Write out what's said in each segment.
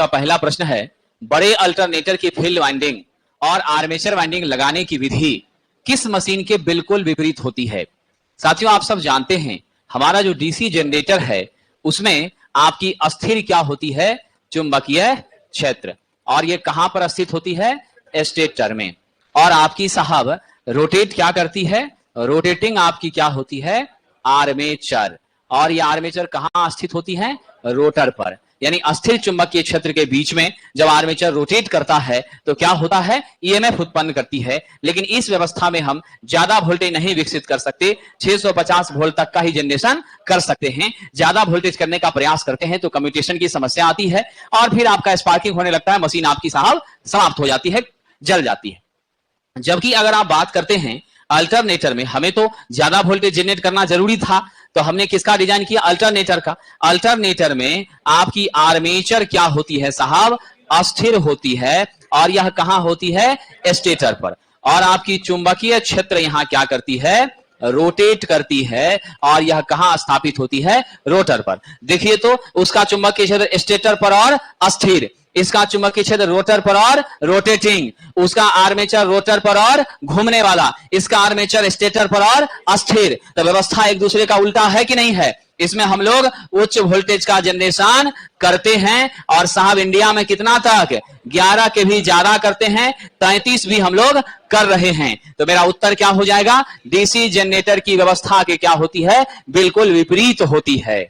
आपका पहला प्रश्न है, बड़े अल्टरनेटर की फील्ड वाइंडिंग और आर्मेचर वाइंडिंग लगाने की विधि किस मशीन के बिल्कुल विपरीत होती है? साथियों, आप सब जानते हैं हमारा जो डीसी जनरेटर है उसमें आपकी अस्थिर क्या होती है? चुंबकीय क्षेत्र। और ये कहां पर स्थित होती है? स्टेटर में। और आपकी साहब रोटेट क्या करती है? रोटेटिंग आपकी क्या होती है? आर्मेचर। और ये आर्मेचर कहां स्थित होती है? रोटर पर। यानी अस्थिर चुंबकीय क्षेत्र के बीच में जब आर्मेचर रोटेट करता है तो क्या होता है? ईएमएफ उत्पन्न करती है। लेकिन इस व्यवस्था में हम ज्यादा वोल्टेज नहीं विकसित कर सकते, 650 वोल्ट तक का ही जनरेशन कर सकते हैं। ज्यादा वोल्टेज करने का प्रयास करते हैं तो कम्यूटेशन की समस्या आती है और फिर आपका स्पार्किंग होने लगता है, मशीन आपकी साहब समाप्त हो जाती है, जल जाती है। जबकि अगर आप बात करते हैं अल्टरनेटर में, हमें तो ज्यादा वोल्टेज जनरेट करना जरूरी था तो हमने किसका डिजाइन किया? अल्टरनेटर का। अल्टरनेटर में आपकी आर्मेचर क्या होती है साहब? अस्थिर होती है। और यह कहां होती है? स्टेटर पर। और आपकी चुंबकीय क्षेत्र यहां क्या करती है? रोटेट करती है। और यह कहां स्थापित होती है? रोटर पर। देखिए तो उसका चुंबकीय क्षेत्र स्टेटर पर और अस्थिर, इसका चुंबकीय क्षेत्र रोटर पर और रोटेटिंग, उसका आर्मेचर रोटर पर और घूमने वाला, इसका आर्मेचर स्टेटर पर और अस्थिर। तो व्यवस्था एक दूसरे का उल्टा है कि नहीं है? इसमें हम लोग उच्च वोल्टेज का जनरेशन करते हैं और साहब इंडिया में कितना तक? 11 के भी ज्यादा करते हैं, 33 भी हम लोग कर रहे हैं। तो मेरा उत्तर क्या हो जाएगा? डीसी जनरेटर की व्यवस्था के क्या होती है? बिल्कुल विपरीत होती है।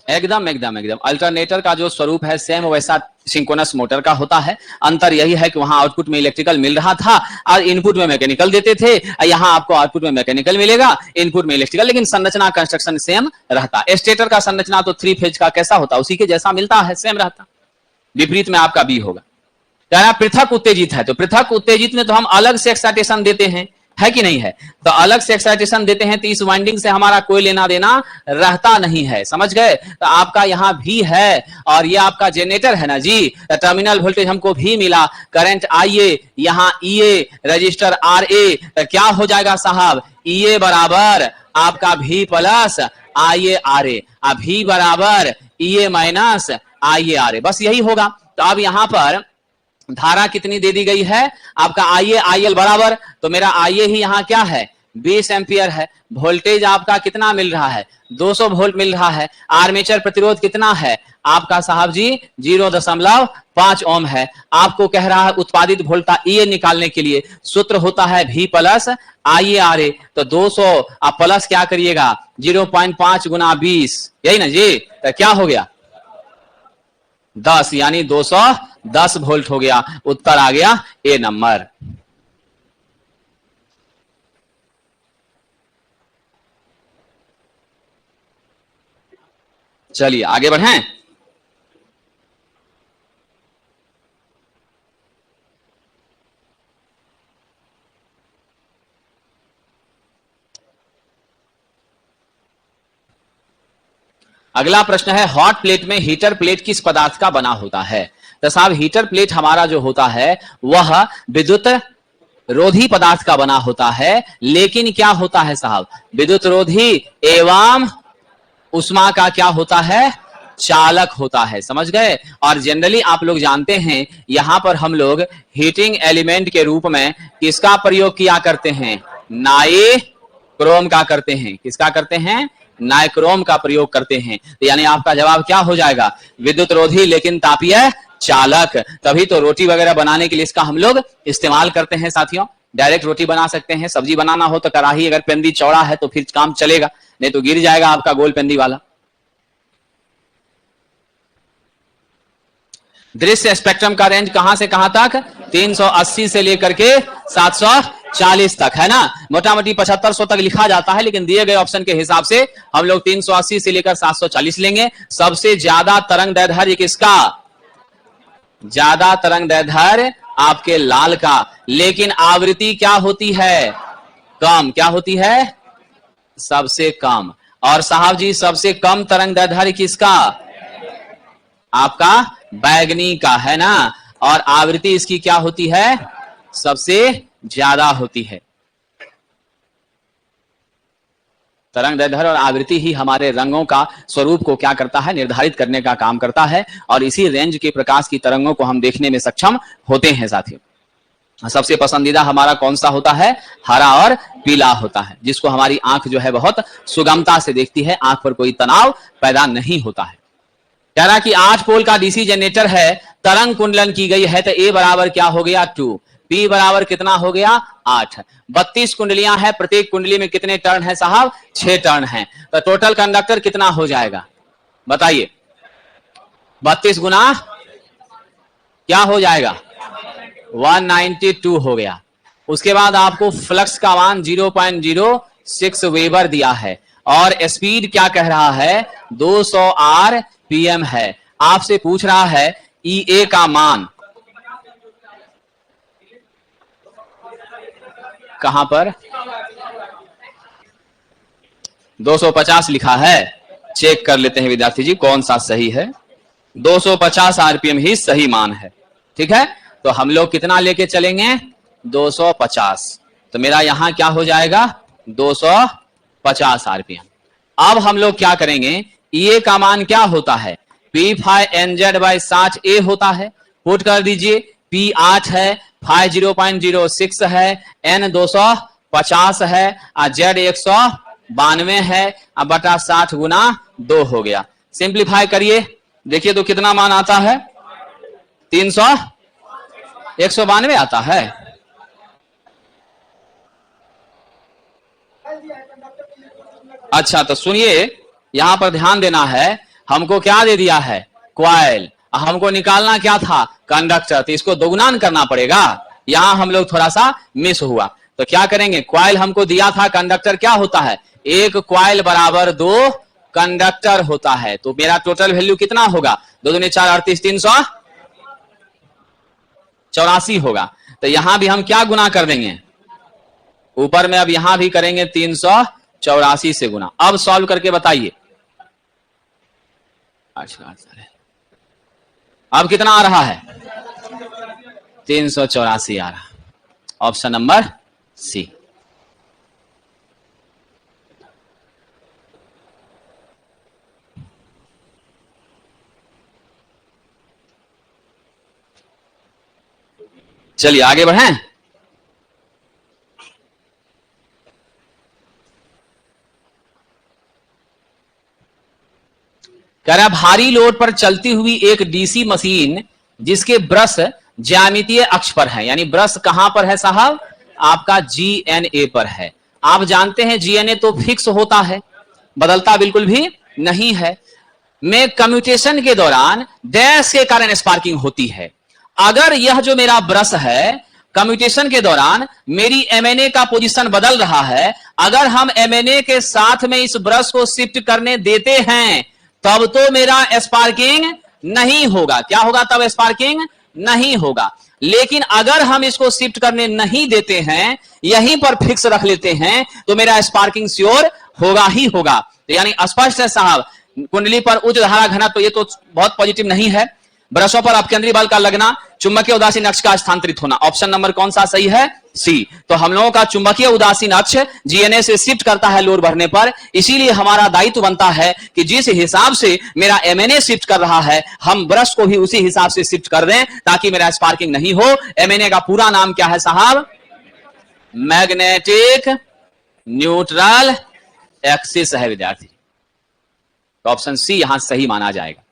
एकदम एकदम एकदम अल्टरनेटर का जो स्वरूप है सेम वैसा सिंक्रोनस मोटर का होता है। अंतर यही है कि वहां आउटपुट में इलेक्ट्रिकल मिल रहा था और इनपुट में मैकेनिकल देते थे। यहां आपको आउटपुट में मैकेनिकल मिलेगा, इनपुट में इलेक्ट्रिकल, लेकिन संरचना कंस्ट्रक्शन सेम रहता। स्टेटर का संरचना तो 3 फेज का कैसा होता, उसी के जैसा मिलता है, सेम रहता। विपरीत में आपका बी होगा। यानी पृथक उत्तेजित है तो पृथक उत्तेजित में तो हम अलग से एक्साइटेशन देते हैं, है कि नहीं है? तो अलग से एक्साइटेशन देते हैं तो इस वाइंडिंग से हमारा कोई लेना देना रहता नहीं है, समझ गए? तो आपका यहां भी है और ये आपका जनरेटर है ना जी। तो टर्मिनल वोल्टेज हमको भी मिला, करंट आईए, यहां ईए, रजिस्टर आर ए। तो क्या हो जाएगा साहब? ईए बराबर आपका भी प्लस आईए आर ए, भी बराबर ईए माइनस आईए आर ए, बस यही होगा। तो अब यहां पर धारा कितनी दे दी गई है? आपका आईए आईएल बराबर, तो मेरा आईए ही यहां क्या है? 20 एम्पियर है। वोल्टेज आपका कितना मिल रहा है? 200 वोल्ट मिल रहा है। आर्मेचर प्रतिरोध कितना है आपका साहब जी? 0.5 ओम है। आपको कह रहा है उत्पादित वोल्टा ईए निकालने के लिए सूत्र होता है भी प्लस आईए आर ए। तो 200 आप प्लस क्या करिएगा? 0.5 गुना 20, यही ना जी। तो क्या हो गया? 10, यानी 210 वोल्ट हो गया। उत्तर आ गया ए नंबर। चलिए आगे बढ़ें। अगला प्रश्न है, हॉट प्लेट में हीटर प्लेट किस पदार्थ का बना होता है? तो साहब हीटर प्लेट हमारा जो होता है वह विद्युत रोधी पदार्थ का बना होता है। लेकिन क्या होता है साहब? विद्युत रोधी एवं उष्मा का क्या होता है? चालक होता है, समझ गए? और जनरली आप लोग जानते हैं यहां पर हम लोग हीटिंग एलिमेंट के रूप में किसका प्रयोग किया करते हैं? नाइक्रोम का करते हैं। किसका करते हैं? नाइक्रोम का प्रयोग करते हैं। तो यानी आपका जवाब क्या हो जाएगा? विद्युत रोधी लेकिन तापीय चालक। तभी तो रोटी वगैरह बनाने के लिए इसका हम लोग इस्तेमाल करते हैं साथियों। डायरेक्ट रोटी बना सकते हैं, सब्जी बनाना हो तो कढ़ाई अगर पेंदी चौड़ा है तो फिर काम चलेगा, नहीं तो गिर जाएगा आपका गोल पेंदी वाला। दृश्य स्पेक्ट्रम का रेंज कहां से कहां तक? 380 से लेकर के 740 तक, है ना। मोटा मोटी 7500 तक लिखा जाता है, लेकिन दिए गए ऑप्शन के हिसाब से हम लोग 380 से लेकर 740 लेंगे। सबसे ज्यादा तरंग दैर्ध्य किसका? ज्यादा तरंग दैर्ध्य आपके लाल का। लेकिन आवृत्ति क्या होती है? कम। क्या होती है? सबसे कम। और साहब जी सबसे कम तरंग दैर्ध्य किसका? आपका बैगनी का, है ना। और आवृत्ति इसकी क्या होती है? सबसे ज्यादा होती है। तरंग दैर्ध्य और आवृत्ति ही हमारे रंगों का स्वरूप को क्या करता है, निर्धारित करने का काम करता है, और इसी रेंज के प्रकाश की तरंगों को हम देखने में सक्षम होते हैं साथियों। सबसे पसंदीदा हमारा कौन सा होता है, हरा और पीला होता है, जिसको हमारी आंख जो है बहुत सुगमता से देखती है, आंख पर कोई तनाव पैदा नहीं होता है। कह रहा कि 8 पोल का डीसी जनरेटर है, तरंग कुंडलन की गई है, तो ए बराबर क्या हो गया 2, पी बराबर कितना हो गया 8। 32 कुंडलियां हैं, प्रत्येक कुंडली में कितने टर्न है साहब, 6 टर्न है, तो टोटल कंडक्टर कितना हो जाएगा बताइए, 32 गुना क्या हो जाएगा 192 हो गया। उसके बाद आपको फ्लक्स का मान 0.06 वेबर दिया है और स्पीड क्या कह रहा है 200 आरपीएम है। आपसे पूछ रहा है ईए का मान, कहां पर 250 लिखा है, चेक कर लेते हैं विद्यार्थी जी कौन सा सही है। 250 आरपीएम ही सही मान है, ठीक है। तो हम लोग कितना लेके चलेंगे 250, तो मेरा यहां क्या हो जाएगा 250 आरपीएम। अब हम लोग क्या करेंगे, ये का मान क्या होता है P5NZ/60 A होता है, पुट कर दीजिए, P 8 है, फाइ 0.06 है, N 250 है और Z 192 है, अब बटा 60 गुना 2 हो गया। सिंप्लीफाई करिए, देखिए तो कितना मान आता है 192 आता है। अच्छा तो सुनिए, यहां पर ध्यान देना है, हमको क्या दे दिया है क्वाइल, हमको निकालना क्या था कंडक्टर, तो इसको दोगुना करना पड़ेगा। यहां हम लोग थोड़ा सा मिस हुआ, तो क्या करेंगे, क्वाइल हमको दिया था, कंडक्टर क्या होता है, एक क्वाइल बराबर 2 कंडक्टर होता है। तो मेरा टोटल वैल्यू कितना होगा 2 दूनी 4 38 384 होगा। तो यहां भी हम क्या गुना कर देंगे ऊपर में, अब यहां भी करेंगे 384 से गुना। अब सॉल्व करके बताइए, अब कितना आ रहा है 384 आ रहा, ऑप्शन नंबर सी। चलिए आगे बढ़ें। कह रहा भारी लोड पर चलती हुई एक डीसी मशीन जिसके ब्रश ज्यामितीय अक्ष पर है, यानी ब्रश कहां पर है साहब, आपका जीएनए पर है। आप जानते हैं जीएनए तो फिक्स होता है, बदलता बिल्कुल भी नहीं है। में कम्यूटेशन के दौरान डैश के कारण स्पार्किंग होती है। अगर यह जो मेरा ब्रश है, कम्यूटेशन के दौरान मेरी एमएनए का पोजीशन बदल रहा है, अगर हम एमएनए के साथ में इस ब्रश को शिफ्ट करने देते हैं तब तो मेरा स्पार्किंग नहीं होगा। क्या होगा तब, स्पार्किंग नहीं होगा। लेकिन अगर हम इसको शिफ्ट करने नहीं देते हैं, यहीं पर फिक्स रख लेते हैं, तो मेरा स्पार्किंग श्योर होगा ही होगा। तो यानी स्पष्ट है साहब, कुंडली पर उच्च धारा घनत्व, तो ये तो बहुत पॉजिटिव नहीं है। ब्रशों पर अपकेंद्री बल का लगना, चुंबकीय उदासीन अक्ष का स्थानांतरित होना, ऑप्शन नंबर कौन सा सही है, सी। तो हम लोगों का चुंबकीय उदासीन अक्ष जीएनए से शिफ्ट करता है लोड बढ़ने पर, इसीलिए हमारा दायित्व बनता है कि जिस हिसाब से मेरा एमएनए शिफ्ट कर रहा है, हम ब्रश को भी उसी हिसाब से शिफ्ट कर दें ताकि मेरा स्पार्किंग नहीं हो। एमएनए का पूरा नाम क्या है साहब, मैग्नेटिक न्यूट्रल एक्सिस है विद्यार्थी। तो ऑप्शन सी यहां सही माना जाएगा।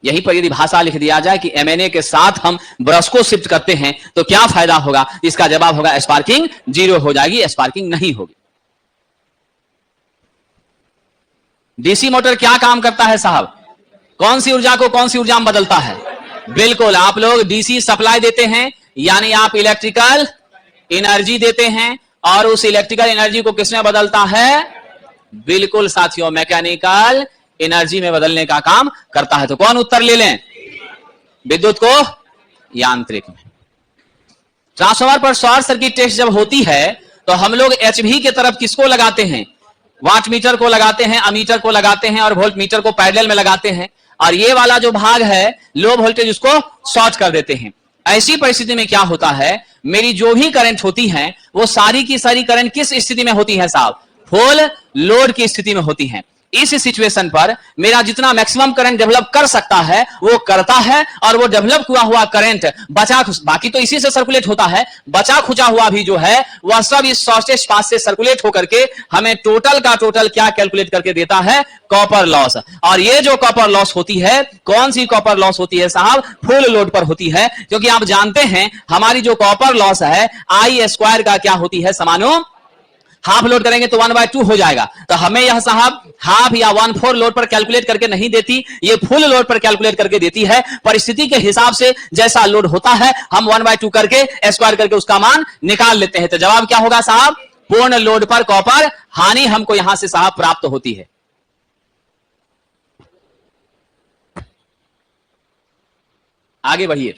यहीं पर यदि भाषा लिख दिया जाए कि एमएनए के साथ हम ब्रश को शिफ्ट करते हैं तो क्या फायदा होगा, इसका जवाब होगा स्पार्किंग 0 हो जाएगी, स्पार्किंग नहीं होगी। डीसी मोटर क्या काम करता है साहब, कौन सी ऊर्जा को कौन सी ऊर्जा में बदलता है, बिल्कुल आप लोग डीसी सप्लाई देते हैं, यानी आप इलेक्ट्रिकल एनर्जी देते हैं, और उस इलेक्ट्रिकल एनर्जी को किसमें बदलता है, बिल्कुल साथियों मैकेनिकल एनर्जी में बदलने का काम करता है। तो कौन उत्तर ले लें, विद्युत को यांत्रिक में। ट्रांसफार्मर पर शॉर्ट सर्किट टेस्ट जब होती है तो हम लोग एचवी के तरफ किसको लगाते हैं, वाट मीटर को लगाते हैं, अमीटर को लगाते हैं और वोल्ट मीटर को पैरेलल में लगाते हैं, और ये वाला जो भाग है लो वोल्टेज उसको शॉर्ट कर देते हैं। ऐसी परिस्थिति में क्या होता है, मेरी जो भी करंट होती है वो सारी की सारी करंट किस स्थिति में होती है साहब, फुल लोड की स्थिति में होती है। इस सिचुएशन पर मेरा जितना मैक्सिमम करंट डेवलप कर सकता है वो करता है, और वो डेवलप हुआ हुआ करंट बचा, बाकी तो इसी से सर्कुलेट होता है, बचा खुचा हुआ भी जो है वह सब इस शॉर्टेज पाथ से सर्कुलेट होकर के हमें टोटल का टोटल क्या कैलकुलेट करके देता है, कॉपर लॉस। और ये जो कॉपर लॉस होती है, कौन सी कॉपर लॉस होती है साहब, फुल लोड पर होती है, क्योंकि आप जानते हैं हमारी जो कॉपर लॉस है आई स्क्वायर का क्या होती है, समानो हाफ लोड करेंगे तो 1/2 हो जाएगा। तो हमें यह साहब हाफ या 1/4 लोड पर कैलकुलेट करके नहीं देती, ये फुल लोड पर कैलकुलेट करके देती है। परिस्थिति के हिसाब से जैसा लोड होता है हम 1/2 करके स्क्वायर करके उसका मान निकाल लेते हैं। तो जवाब क्या होगा साहब, पूर्ण लोड पर कॉपर हानि हमको यहां से साहब प्राप्त होती है। आगे बढ़िए।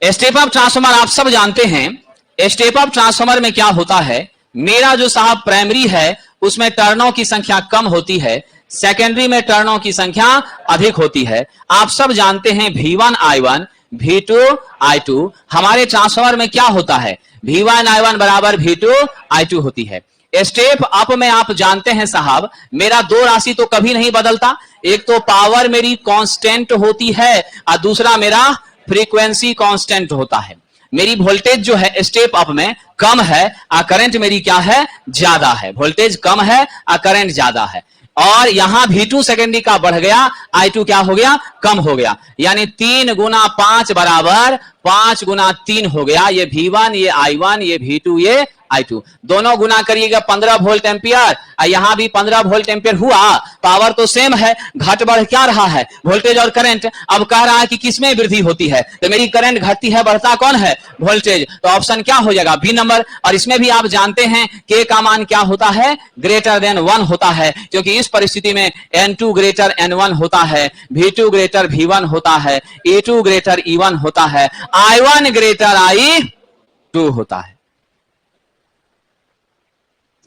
स्टेप अप ट्रांसफार्मर आप सब जानते हैं, स्टेप अप ट्रांसफार्मर में क्या होता है, मेरा जो साहब प्राइमरी है उसमें टर्नों की संख्या कम होती है, सेकेंडरी में टर्नों की संख्या अधिक होती है। आप सब जानते हैं V1 I1 V2 I2, हमारे ट्रांसफार्मर में क्या होता है, V1 I1 बराबर V2 I2 होती है। स्टेप अप में आप जानते हैं साहब मेरा दो राशि तो कभी नहीं बदलता, एक तो पावर मेरी कांस्टेंट होती है और दूसरा मेरा फ्रीक्वेंसी कांस्टेंट होता है। मेरी वोल्टेज जो है स्टेप अप में कम है और करंट मेरी क्या है, ज्यादा है। वोल्टेज कम है और करंट ज्यादा है, और यहां V2 सेकेंडरी का बढ़ गया, I2 क्या हो गया, कम हो गया, यानी 3 गुना 5 बराबर 5 गुना 3 हो गया। ये V1 ये I1 ये V2 ये I2, दोनों गुना करिएगा 15 वोल्ट एम्पियर, यहां भी 15 वोल्ट एम्पियर हुआ। पावर तो सेम है, घट बढ़ क्या रहा है, वोल्टेज और करंट। अब कह रहा है कि किसमें वृद्धि होती है, तो मेरी करंट घटती है, बढ़ता कौन है, वोल्टेज। तो ऑप्शन क्या हो जाएगा, बी नंबर। और इसमें भी आप जानते हैं के का मान क्या होता है, ग्रेटर देन 1 होता है, क्योंकि इस परिस्थिति में N2 ग्रेटर N1 होता है, V2 ग्रेटर V1 होता है, E2 ग्रेटर E1 होता है, I1 ग्रेटर I2 होता है।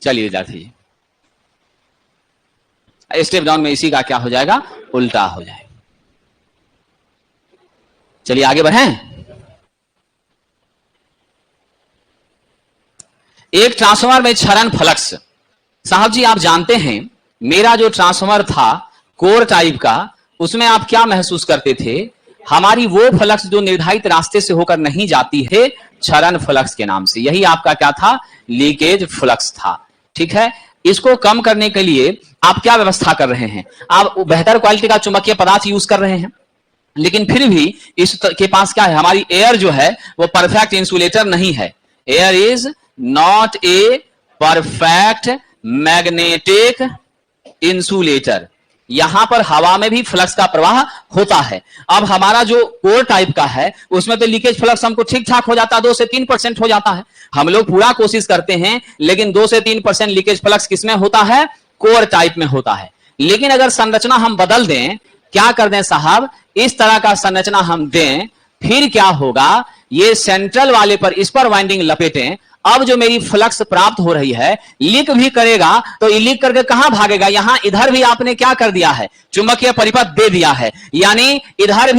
चलिए विद्यार्थी जी, स्टेप डाउन में इसी का क्या हो जाएगा, उल्टा हो जाएगा। चलिए आगे बढ़ें। एक ट्रांसफार्मर में क्षरण फ्लक्स, साहब जी आप जानते हैं मेरा जो ट्रांसफार्मर था कोर टाइप का, उसमें आप क्या महसूस करते थे, हमारी वो फ्लक्स जो निर्धारित रास्ते से होकर नहीं जाती है, क्षरण फ्लक्स के नाम से, यही आपका क्या था, लीकेज फ्लक्स था। ठीक है, इसको कम करने के लिए आप क्या व्यवस्था कर रहे हैं, आप बेहतर क्वालिटी का चुंबकीय पदार्थ यूज कर रहे हैं, लेकिन फिर भी इसके पास क्या है, हमारी एयर जो है वो परफेक्ट इंसुलेटर नहीं है। Air is not a perfect magnetic insulator. यहां पर हवा में भी फ्लक्स का प्रवाह होता है। अब हमारा जो कोर टाइप का है उसमें तो लीकेज फ्लक्स हमको ठीक ठाक हो जाता है, 2 से 3% हो जाता है। हम लोग पूरा कोशिश करते हैं, लेकिन 2 से 3% लीकेज फ्लक्स किसमें होता है, कोर टाइप में होता है। लेकिन अगर संरचना हम बदल दें, क्या कर दें साहब, इस तरह का संरचना हम दें, फिर क्या होगा, ये सेंट्रल वाले पर इस पर वाइंडिंग लपेटें, अब जो मेरी फ्लक्स प्राप्त हो रही है, लीक भी करेगा तो लीक करके कहां भागेगा, यहां इधर भी आपने क्या कर दिया है, चुंबकीय परिपथ दे दिया है, यानी इधर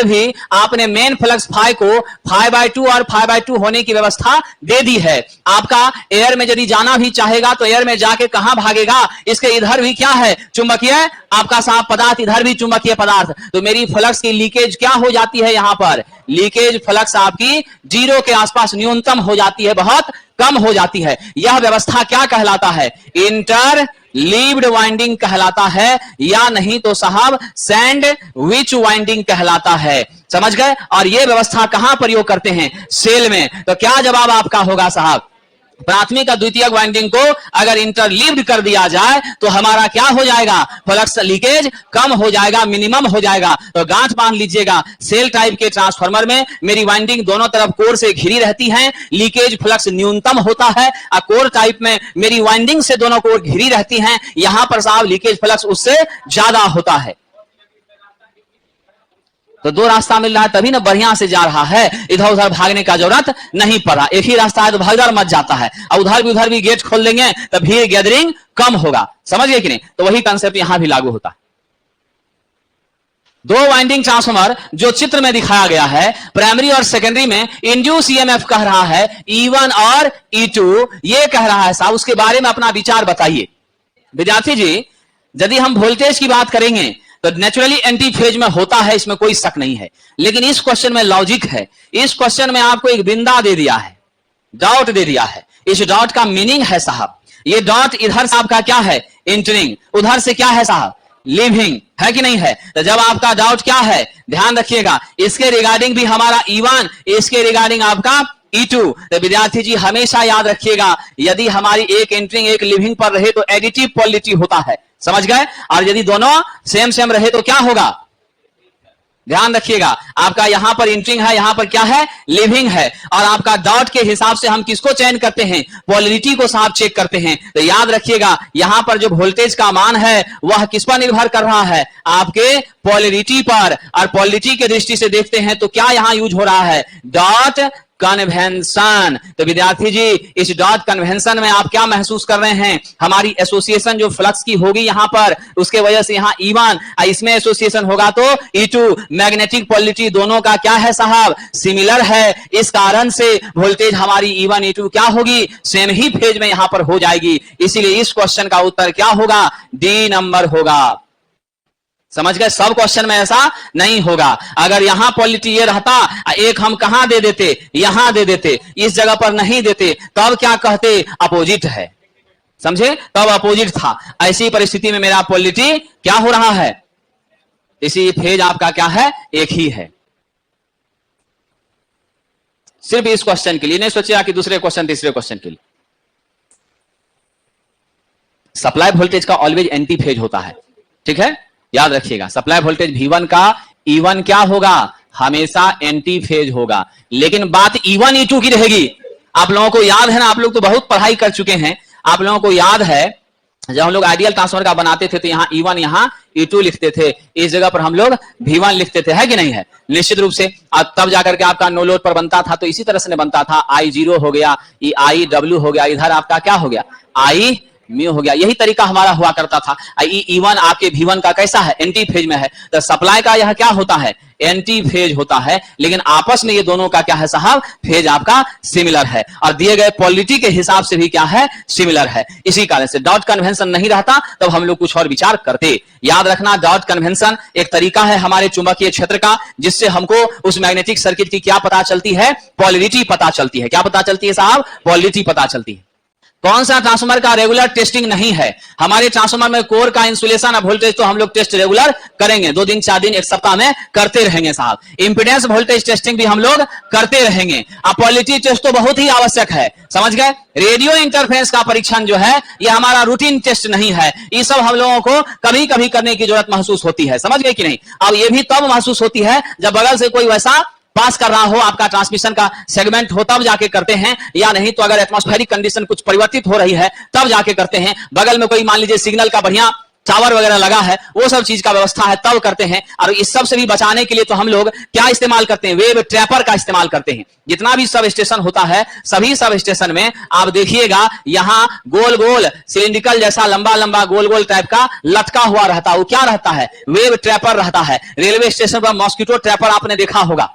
भी आपने मेन फ्लक्स फाई को 5/2 और 5/2 होने की व्यवस्था दे दी है। आपका एयर में यदि जाना भी चाहेगा तो एयर में जाके कहां भागेगा, इसके इधर भी क्या है, चुंबकीय आपका साफ पदार्थ, इधर भी चुंबकीय पदार्थ, तो मेरी फ्लक्स की लीकेज क्या हो जाती है, यहां पर लीकेज फ्लक्स आपकी 0 के आसपास न्यूनतम हो जाती है, बहुत कम हो जाती है। यह व्यवस्था क्या कहलाता है, इंटरलीव्ड वाइंडिंग कहलाता है, या नहीं तो साहब सैंडविच वाइंडिंग कहलाता है। समझ गए। और यह व्यवस्था कहां प्रयोग करते हैं, सेल में। तो क्या जवाब आपका होगा साहब, प्राथमिक और द्वितीयक वाइंडिंग को अगर इंटरलीव्ड कर दिया जाए तो हमारा क्या हो जाएगा, फ्लक्स लीकेज कम हो जाएगा, मिनिमम हो जाएगा। तो गांठ बांध लीजिएगा, सेल टाइप के ट्रांसफार्मर में मेरी वाइंडिंग दोनों तरफ कोर से घिरी रहती है, लीकेज फ्लक्स न्यूनतम होता है, और कोर टाइप में मेरी वाइंडिंग से दोनों कोर घिरी रहती हैं, यहां पर साहब लीकेज फ्लक्स उससे ज्यादा होता है। तो 2 रास्ता मिल रहा है, तभी ना बढ़िया से जा रहा है, इधर उधर भागने का जरूरत नहीं पड़ रहा। एक ही रास्ता है तो भागदौड़ मच जाता है, और उधर भी गेट खोल देंगे तो भीड़ गैदरिंग कम होगा। समझ गए कि नहीं। तो वही कंसेप्ट यहां भी लागू होता है। दो वाइंडिंग ट्रांसफार्मर जो चित्र में दिखाया गया है, प्राइमरी और सेकेंडरी में इंड्यूस ईएमएफ कह रहा है E1 और E2, ये कह रहा है साहब, उसके बारे में अपना विचार बताइए। विद्यार्थी जी, यदि हम वोल्टेज की बात करेंगे तो नेचुरली एंटी फेज में होता है, इसमें कोई शक नहीं है, लेकिन इस क्वेश्चन में लॉजिक है। इस क्वेश्चन में आपको एक बिंदा दे दिया है, डॉट दे दिया है। इस डॉट का मीनिंग है साहब, ये डॉट इधर से आपका क्या है, एंटरिंग, उधर से क्या है साहब, लिविंग, है कि नहीं है। तो जब आपका डाउट क्या है, ध्यान रखिएगा, इसके रिगार्डिंग भी हमारा E1, इसके रिगार्डिंग आपका E2। तो विद्यार्थी जी हमेशा याद रखिएगा, यदि हमारी एक एंटरिंग एक लिविंग पर रहे तो एडिटिव पोलैरिटी होता है, समझ गए। और यदि दोनों सेम सेम रहे तो क्या होगा, ध्यान रखिएगा, आपका यहां पर एंटरिंग है, यहां पर क्या है, लिविंग है। और आपका डॉट के हिसाब से हम किसको चयन करते हैं, पोलैरिटी को साफ चेक करते हैं। तो याद रखिएगा, यहां पर जो वोल्टेज का मान है वह किस पर निर्भर कर रहा है, आपके पोलैरिटी पर। और पोलैरिटी के दृष्टि से देखते हैं तो क्या यहां यूज हो रहा है, डॉट कन्वेंशन। तो विद्यार्थी जी इस डॉट कन्वेंशन में आप क्या महसूस कर रहे हैं, हमारी एसोसिएशन जो फ्लक्स की होगी यहां पर, उसके वजह से यहां E1, इसमें एसोसिएशन होगा तो E2। मैग्नेटिक पोलैरिटी दोनों का क्या है साहब, सिमिलर है। इस कारण से वोल्टेज हमारी E1 E2 क्या होगी, सेम ही फेज में यहां पर हो जाएगी। इसीलिए इस क्वेश्चन का उत्तर क्या होगा, डी नंबर होगा। समझ गए, सब क्वेश्चन में ऐसा नहीं होगा। अगर यहां पोलैरिटी ये रहता, एक हम कहां दे देते, यहां दे देते, इस जगह पर नहीं देते, तब क्या कहते, अपोजिट है, समझे, तब अपोजिट था। ऐसी परिस्थिति में मेरा पोलैरिटी क्या हो रहा है, इसी फेज आपका क्या है, एक ही है। सिर्फ इस क्वेश्चन के लिए नहीं सोचिएगा कि दूसरे क्वेश्चन तीसरे क्वेश्चन के लिए। सप्लाई वोल्टेज का ऑलवेज एंटी फेज होता है, ठीक है, याद रखिएगा। सप्लाई वोल्टेज V1 का E1 क्या होगा, हमेशा एंटी फेज होगा। लेकिन बात E1 E2 की रहेगी। आप लोगों को याद है ना, आप लोग तो बहुत पढ़ाई कर चुके हैं, आप लोगों को याद है जब हम लोग आइडियल ट्रांसफार्मर का बनाते थे तो यहाँ E1 यहाँ E2 लिखते थे, इस जगह पर हम लोग V1 लिखते थे, है कि नहीं है, निश्चित रूप से। तब जाकर के आपका नो लोड पर बनता था तो इसी तरह से बनता था, I0 हो गया, IW हो गया, इधर आपका क्या हो गया, I म्यू हो गया। यही तरीका हमारा हुआ करता था। E1 आपके V1 का कैसा है, एंटी फेज में है। तो सप्लाई का यह क्या होता है, एंटी फेज होता है, लेकिन आपस में ये दोनों का क्या है साहब, फेज आपका सिमिलर है। और दिए गए पोलैरिटी के हिसाब से भी क्या है, सिमिलर है। इसी कारण से डॉट कन्वेंशन नहीं रहता तब हम लोग कुछ और विचार करते। याद रखना, डॉट कन्वेंशन एक तरीका है हमारे चुंबकीय क्षेत्र का, जिससे हमको उस मैग्नेटिक सर्किट की क्या पता चलती है, पोलैरिटी पता चलती है। क्या पता चलती है साहब, पोलैरिटी पता चलती है। कौन सा ट्रांसफार्मर का रेगुलर टेस्टिंग नहीं है, हमारे ट्रांसफार्मर में कोर का इंसुलेशन और वोल्टेज तो हम लोग टेस्ट रेगुलर करेंगे, 2 दिन 4 दिन 1 सप्ताह में करते रहेंगे साहब। इंपीडेंस वोल्टेज टेस्टिंग भी हम लोग करते रहेंगे। अब पोलैरिटी टेस्ट तो बहुत ही आवश्यक है, समझ गए। रेडियो इंटरफेरेंस का परीक्षण जो है ये हमारा रूटीन टेस्ट नहीं है, ये सब हम लोगों को कभी कभी करने की जरूरत महसूस होती है, समझ गए कि नहीं। अब ये भी तब महसूस होती है जब बगल से कोई वैसा पास कर रहा हो, आपका ट्रांसमिशन का सेगमेंट हो, तब जाके करते हैं, या नहीं तो अगर एटमॉस्फेरिक कंडीशन कुछ परिवर्तित हो रही है तब जाके करते हैं। बगल में कोई मान लीजिए सिग्नल का बढ़िया टावर वगैरह लगा है, वो सब चीज का व्यवस्था है, तब करते हैं। और इस सब से भी बचाने के लिए तो हम लोग क्या इस्तेमाल करते हैं, वेव ट्रैपर का इस्तेमाल करते हैं। जितना भी सब स्टेशन होता है, सभी सब स्टेशन में आप देखिएगा यहां गोल गोल सिलिंड्रिकल जैसा लंबा लंबा गोल गोल टाइप का लटका हुआ रहता है, वो क्या रहता है, वेव ट्रैपर रहता है। रेलवे स्टेशन पर मॉस्किटो ट्रैपर आपने देखा होगा,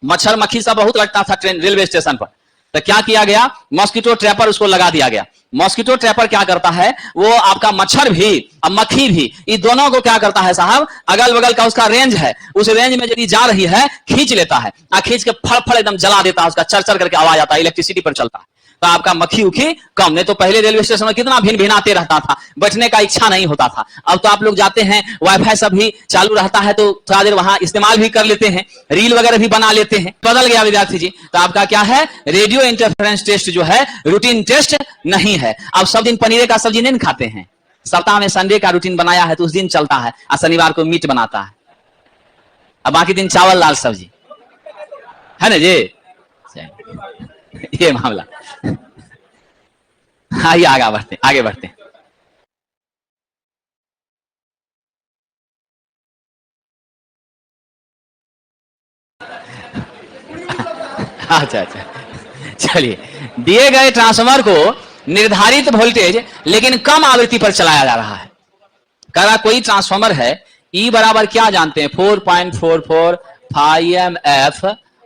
मच्छर मक्खी सब बहुत लगता था ट्रेन रेलवे स्टेशन पर, तो क्या किया गया, मॉस्किटो ट्रैपर उसको लगा दिया गया। मॉस्किटो ट्रैपर क्या करता है, वो आपका मच्छर भी और मक्खी भी, इन दोनों को क्या करता है साहब, अगल बगल का उसका रेंज है, उस रेंज में यदि जा रही है खींच लेता है, खींच के फड़ फड़ एकदम जला देता है, उसका चर चर करके आवाज आता है, इलेक्ट्रिसिटी पर चलता है, तो आपका मक्खी उखी कम। नहीं तो पहले रेलवे स्टेशन में कितना भिन भिनाते रहता था, बैठने का इच्छा नहीं होता था। अब तो आप लोग जाते हैं, वाईफाई सब भी चालू रहता है, तो थोड़ा देर वहां इस्तेमाल भी कर लेते हैं, रील वगैरह भी बना लेते हैं। बदल गया विद्यार्थी जी। तो आपका क्या है, रेडियो इंटरफेरेंस टेस्ट जो है रूटीन टेस्ट नहीं है। अब सब दिन पनीर का सब्जी नहीं खाते हैं, सप्ताह में संडे का रूटीन बनाया है तो उस दिन चलता है, और शनिवार को मीट बनाता है, अब बाकी दिन चावल दाल सब्जी, है ना जी, ये मामला। आइए आगे बढ़ते आगे बढ़ते। अच्छा अच्छा, चलिए। दिए गए ट्रांसफार्मर को निर्धारित वोल्टेज लेकिन कम आवृत्ति पर चलाया जा रहा है। कह रहा कोई ट्रांसफार्मर है, E बराबर क्या जानते हैं 4.44 φmf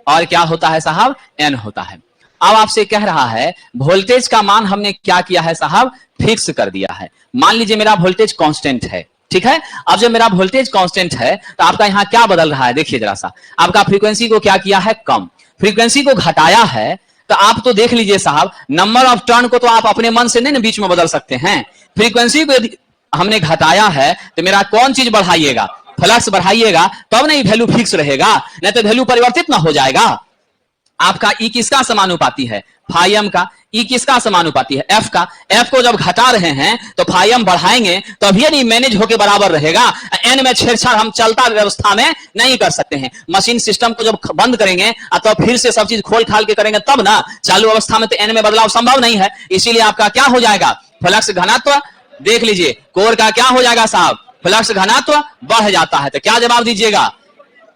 और क्या होता है साहब N होता है। अब आपसे कह रहा है वोल्टेज का मान हमने क्या किया है साहब फिक्स कर दिया है। मान लीजिए मेरा वोल्टेज कांस्टेंट है, ठीक है। अब जब मेरा वोल्टेज कांस्टेंट है तो आपका यहां क्या बदल रहा है, देखिए जरा सा, आपका फ्रीक्वेंसी को क्या किया है कम, फ्रीक्वेंसी को घटाया है। तो आप तो देख लीजिए साहब नंबर ऑफ टर्न को तो आप अपने मन से नहीं ना बीच में बदल सकते हैं। फ्रीक्वेंसी को यदि हमने घटाया है तो मेरा कौन चीज बढ़ाइएगा, फ्लक्स बढ़ाइएगा, तब नहीं वैल्यू फिक्स रहेगा, नहीं तो वैल्यू परिवर्तित ना हो जाएगा। आपका ई किसका समानुपाती है फाइम का, ई किसका समानुपाती है एफ का। एफ को जब घटा रहे हैं तो फाइम बढ़ाएंगे तभी नहीं मैनेज होके बराबर रहेगा। एन में छेड़छाड़ हम चलता व्यवस्था में नहीं कर सकते हैं। मशीन सिस्टम को जब बंद करेंगे तो फिर से सब चीज खोल खाल के करेंगे तब ना, चालू अवस्था में तो एन में बदलाव संभव नहीं है। इसीलिए आपका क्या हो जाएगा फ्लक्स घनत्व, देख लीजिए कोर का क्या हो जाएगा साहब फ्लक्स घनत्व बढ़ जाता है। तो क्या जवाब दीजिएगा,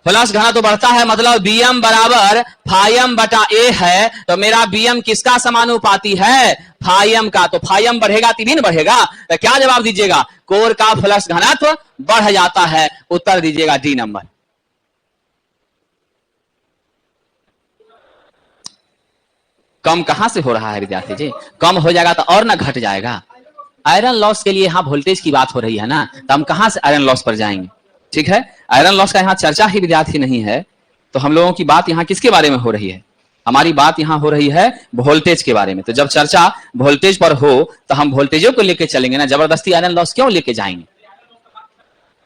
फ्लक्स घनत्व बढ़ता है मतलब बीएम बराबर फाइम बटा ए है। तो मेरा बीएम किसका समानुपाती है फाइम का, तो फाइम बढ़ेगा तभी बढ़ेगा। तो क्या जवाब दीजिएगा कोर का फ्लक्स घनत्व बढ़ जाता है। उत्तर दीजिएगा डी नंबर। कम कहां से हो रहा है विद्यार्थी जी, कम हो जाएगा तो और ना घट जाएगा। आयरन लॉस के लिए यहां वोल्टेज की बात हो रही है ना, तो हम कहां से आयरन लॉस पर जाएंगे, ठीक है। आयरन लॉस का यहाँ चर्चा ही विद्यार्थी नहीं है, तो हम लोगों की बात यहाँ किसके बारे में हो रही है, हमारी बात यहाँ हो रही है वोल्टेज के बारे में। तो जब चर्चा वोल्टेज पर हो तो हम वोल्टेजों को लेके चलेंगे ना, जबरदस्ती आयरन लॉस क्यों लेके जाएंगे।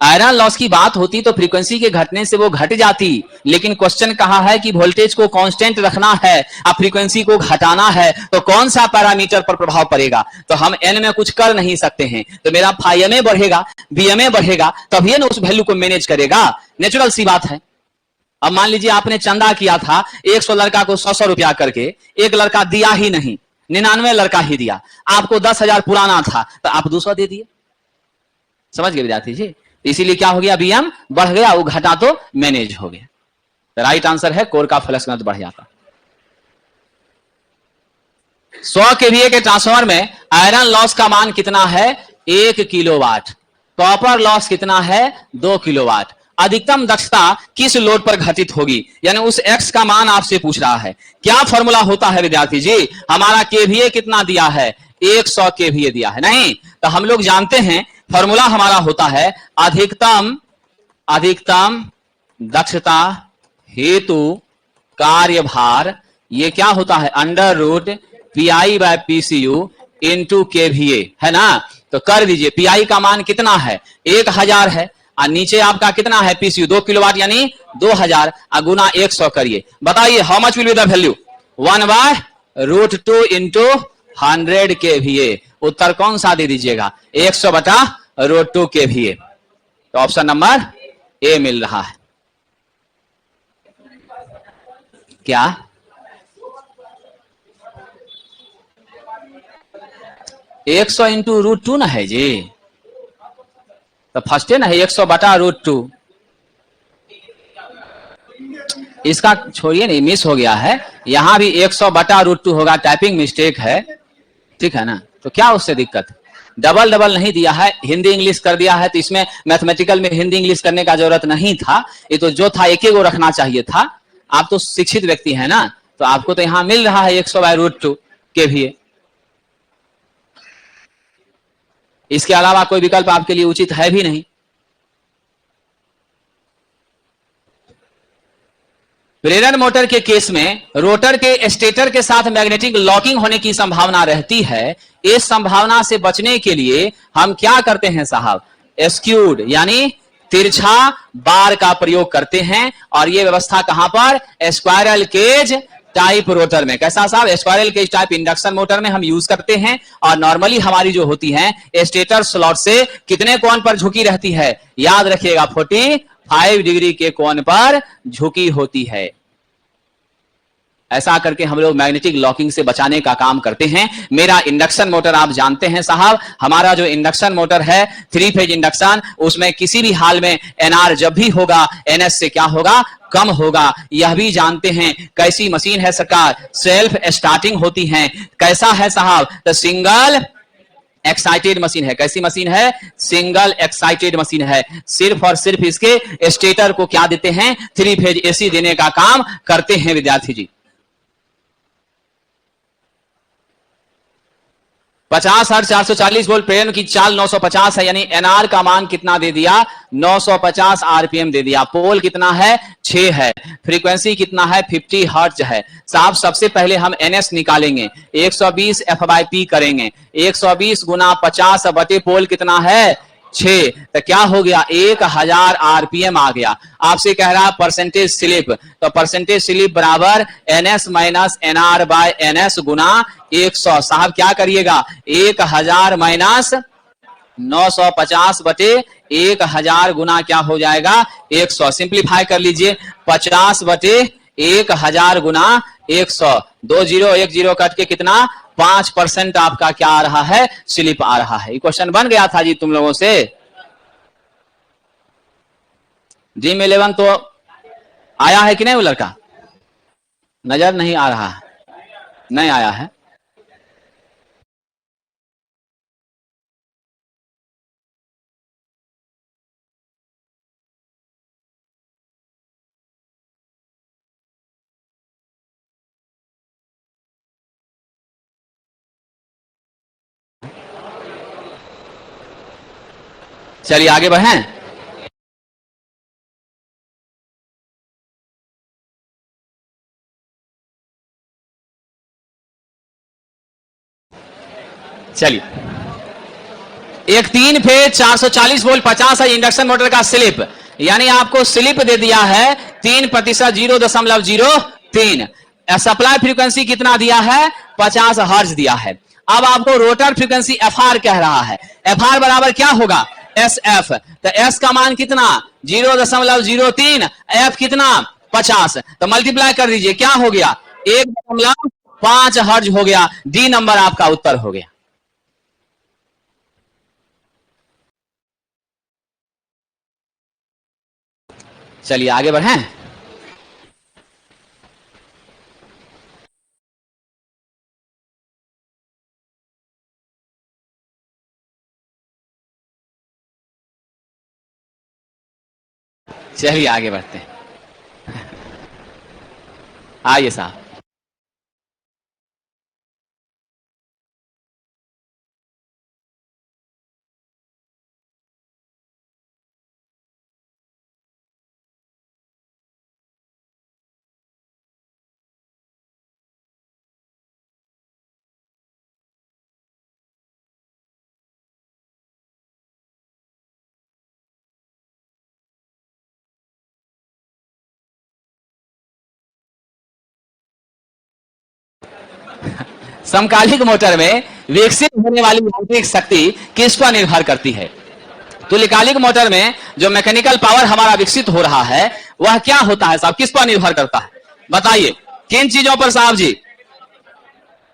आयरन लॉस की बात होती तो फ्रीक्वेंसी के घटने से वो घट जाती, लेकिन क्वेश्चन कहा है कि वोल्टेज को कांस्टेंट रखना है, अब फ्रीक्वेंसी को घटाना है, तो कौन सा पैरामीटर पर प्रभाव पड़ेगा। तो हम एन में कुछ कर नहीं सकते हैं, तो मेरा फाइम बढ़ेगा बीएमए बढ़ेगा तभी ना उस वैल्यू को मैनेज करेगा, नेचुरल सी बात है। अब मान लीजिए आपने चंदा किया था 100 लड़का को 100 रुपया करके, एक लड़का दिया ही नहीं, 99 लड़का ही दिया, आपको 10,000 पुराना था तो आप 200 दे दिए, समझ गए विद्यार्थी जी। इसीलिए क्या हो गया बीएम बढ़ गया, वो घटा तो मैनेज हो गया। तो राइट आंसर है कोर का फ्लक्स घनत्व बढ़ जाता। 100 केवीए के ट्रांसफार्मर में आयरन लॉस का मान कितना है 1 किलोवाट, कॉपर लॉस कितना है 2 किलोवाट। अधिकतम दक्षता किस लोड पर घटित होगी, यानी उस एक्स का मान आपसे पूछ रहा है। क्या फॉर्मूला होता है विद्यार्थी जी, हमारा केवीए कितना दिया है 100 केवीए दिया है, नहीं तो हम लोग जानते हैं फॉर्मूला हमारा होता है अधिकतम दक्षता हेतु कार्यभार, ये क्या होता है √PI/PCU इंटू केवीए, है ना। तो कर दीजिए पीआई का मान कितना है 1000 है, और नीचे आपका कितना है पीसीयू 2 किलोवाट यानी 2000 गुना 100 करिए, बताइए how much will be the value 1/√2 into 100 KVA. उत्तर कौन सा दे दीजिएगा 100/√2 केवीए। तो ऑप्शन नंबर ए मिल रहा है। क्या 100 इंटू √2 ना है जी, तो फर्स्ट है ना 100/√2, इसका छोड़िए नहीं मिस हो गया है, यहां भी 100/√2 होगा, टाइपिंग मिस्टेक है, ठीक है ना। तो क्या उससे दिक्कत, डबल डबल नहीं दिया है, हिंदी इंग्लिश कर दिया है, तो इसमें मैथमेटिकल में हिंदी इंग्लिश करने का जरूरत नहीं था, ये तो जो था एक ही को रखना चाहिए था। आप तो शिक्षित व्यक्ति है ना, तो आपको तो यहां मिल रहा है 100/√2 केवीए, इसके अलावा कोई विकल्प आपके लिए उचित है भी नहीं। प्रेरण मोटर के केस में रोटर के स्टेटर के साथ मैग्नेटिक लॉकिंग होने की संभावना रहती है। इस संभावना से बचने के लिए हम क्या करते हैं साहब, स्क्यूड यानी तिरछा बार का प्रयोग करते हैं, और यह व्यवस्था कहां पर स्क्वायरल केज टाइप रोटर में। कैसा साहब, squirrel cage type induction motor में हम यूज करते हैं, और नॉर्मली हमारी जो होती है स्टेटर स्लॉट से कितने कोण पर झुकी रहती है, याद रखिएगा 45 डिग्री के कोण पर झुकी होती है। ऐसा करके हम लोग मैग्नेटिक लॉकिंग से बचाने का काम करते हैं। मेरा इंडक्शन मोटर आप जानते हैं साहब, हमारा जो इंडक्शन मोटर है 3 फेज इंडक्शन, उसमें किसी भी हाल में एनआर जब भी होगा एनएस से क्या होगा, कम होगा। यह भी जानते हैं कैसी मशीन है सरकार, सेल्फ स्टार्टिंग होती है। कैसा है साहब, तो सिंगल एक्साइटेड मशीन है। कैसी मशीन है? सिंगल एक्साइटेड मशीन है। सिर्फ और सिर्फ इसके स्टेटर को क्या देते हैं? 3 फेज एसी देने का काम करते हैं विद्यार्थी जी। 50 हर्ट्ज 440 वोल्ट प्रेरण की चाल 950 है, यानी एनआर का मान कितना दे दिया? 950 आरपीएम दे दिया। पोल कितना है? 6 है। फ्रीक्वेंसी कितना है? 50 हर्ट्ज है। साहब सबसे पहले हम एनएस निकालेंगे, 120 एफ/पी करेंगे। 120 गुना 50 बटे पोल कितना है? 6। तो क्या हो गया? 1000 आरपीएम आ गया। आपसे कह रहा परसेंटेज स्लिप, तो परसेंटेज स्लिप बराबर NS minus NR by NS गुना 100। साहब क्या करिएगा? 1000 माइनस 950 बटे 1000 गुना क्या हो जाएगा? 100। सिंप्लीफाई कर लीजिए, 50 बटे 1000 गुना 100। 2 0 1 0 कट के कितना? 5% आपका क्या आ रहा है? स्लिप आ रहा है। क्वेश्चन बन गया था जी तुम लोगों से। ड्रीम 11 तो आया है कि नहीं? वो लड़का नजर नहीं आ रहा है, नहीं आया है। चलिए आगे बढ़ें। चलिए, एक 3 फेज 440 वोल्ट 50 है इंडक्शन मोटर का स्लिप, यानी आपको स्लिप दे दिया है 3% 0.03। सप्लाई फ्रीक्वेंसी कितना दिया है? 50 हर्ट्ज दिया है। अब आपको रोटर फ्रीक्वेंसी एफआर कह रहा है। एफआर बराबर क्या होगा? S F. तो एस का मान कितना? 0.03, एफ कितना? 50। तो मल्टीप्लाई कर दीजिए, क्या हो गया? 1.5 हर्ट्ज हो गया। डी नंबर आपका उत्तर हो गया। चलिए आगे बढ़ें। चलिए आगे बढ़ते हैं। आइए साहब। समकालिक मोटर में विकसित होने वाली यांत्रिक शक्ति किस पर निर्भर करती है? तुल्यकालिक मोटर में जो मैकेनिकल पावर हमारा विकसित हो रहा है वह क्या होता है साहब? किस पर निर्भर करता है? बताइए किन चीजों पर साहब जी?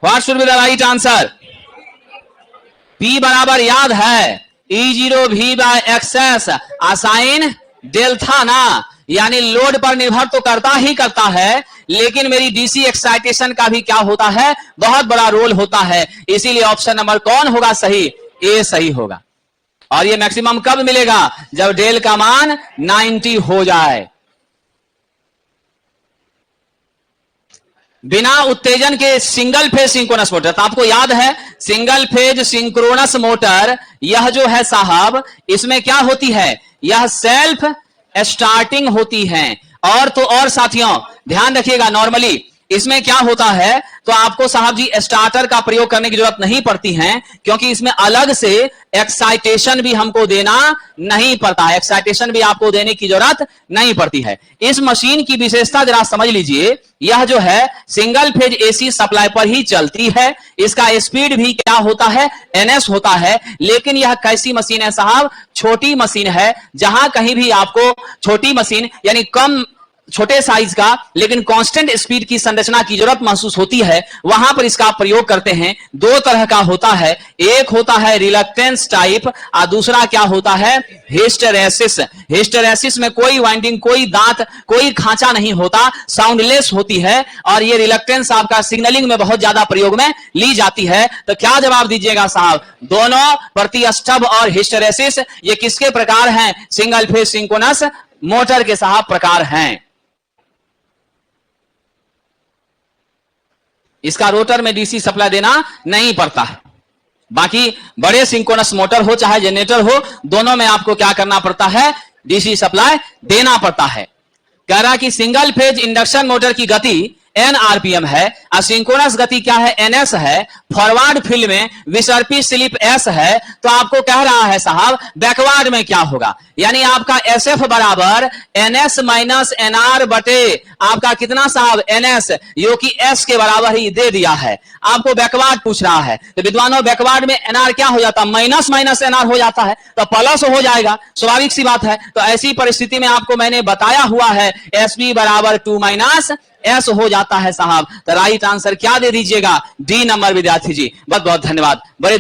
What should be the right answer? P बराबर याद है E0 V by x s sine delta ना, यानी लोड पर निर्भर तो करता ही करता है, लेकिन मेरी डीसी एक्साइटेशन का भी क्या होता है? बहुत बड़ा रोल होता है। इसीलिए ऑप्शन नंबर कौन होगा सही? ए सही होगा। और ये मैक्सिमम कब मिलेगा? जब डेल का मान 90 हो जाए। बिना उत्तेजन के सिंगल फेज सिंक्रोनस मोटर, तो आपको याद है सिंगल फेज सिंक्रोनस मोटर यह जो है साहब, इसमें क्या होती है? यह सेल्फ स्टार्टिंग होती है। और तो और साथियों ध्यान रखिएगा, नॉर्मली इसमें क्या होता है? तो आपको साहब जी स्टार्टर का प्रयोग करने की जरूरत नहीं पड़ती है, क्योंकि इसमें अलग से एक्साइटेशन भी हमको देना नहीं पड़ता है। एक्साइटेशन भी आपको देने की जरूरत नहीं पड़ती है। इस मशीन की विशेषता जरा समझ लीजिए, यह जो है सिंगल फेज एसी सप्लाई पर ही चलती है। इसका स्पीड भी क्या होता है? एनएस होता है। लेकिन यह कैसी मशीन है साहब? छोटी मशीन है। जहां कहीं भी आपको छोटी मशीन यानी कम छोटे साइज का लेकिन कांस्टेंट स्पीड की संरचना की जरूरत महसूस होती है, वहां पर इसका प्रयोग करते हैं। दो तरह का होता है, एक होता है रिलक्टेंस टाइप और दूसरा क्या होता है, हिस्टेरेसिस। हिस्टेरेसिस में कोई वाइंडिंग, कोई दांत, कोई खांचा नहीं होता, साउंडलेस होती है और ये रिलक्टेंस आपका सिग्नलिंग में बहुत ज्यादा प्रयोग में ली जाती है। तो क्या जवाब दीजिएगा साहब? दोनों प्रतिस्टब और हिस्टेरेसिस ये किसके प्रकार हैं? सिंगल फेज सिंक्रोनस मोटर के साहब प्रकार हैं। इसका रोटर में डीसी सप्लाई देना नहीं पड़ता है। बाकी बड़े सिंक्रोनस मोटर हो चाहे जनरेटर हो, दोनों में आपको क्या करना पड़ता है? डीसी सप्लाई देना पड़ता है। कह रहा कि सिंगल फेज इंडक्शन मोटर की गति n आरपीएम है, सिंक्रोनस गति क्या है? ns है। फॉरवर्ड फील्ड में विसर्पी स्लिप s है। तो आपको कह रहा है साहब बैकवर्ड में क्या होगा? यानी आपका SF बराबर ns माइनस nr बटे आपका कितना साहब? ns, जो कि s के बराबर ही दे दिया है। आपको बैकवर्ड पूछ रहा है तो विद्वानों बैकवर्ड में nr क्या हो जाता? माइनस माइनस nr हो जाता है, तो प्लस हो जाएगा, स्वाभाविक सी बात है। तो ऐसी परिस्थिति में आपको मैंने बताया हुआ है SB बराबर 2 माइनस एस हो जाता है साहब। तो राइट आंसर क्या दे दीजिएगा? डी नंबर विद्यार्थी जी। बहुत बहुत धन्यवाद। बड़े